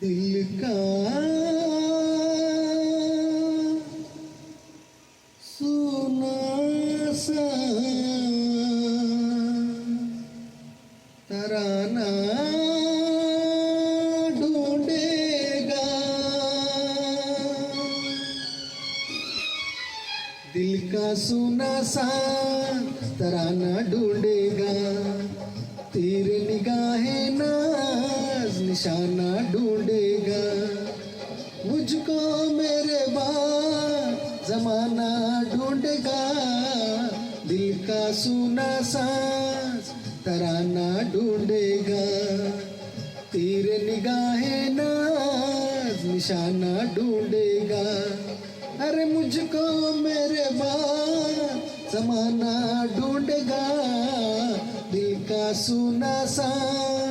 दिल का सुना सा तराना ढूंढेगा, दिल का सुना सा तराना ढूंढेगा, तेरे निगाहें नाज निशाना ढूंढेगा, मुझको मेरे बाद जमाना ढूंढेगा, दिल का सुना सांस तराना ढूंढेगा, तेरे निगाहें नाज निशाना ढूंढेगा, अरे मुझको मेरे बाद जमाना ढूंढेगा, दिल का सुना सांस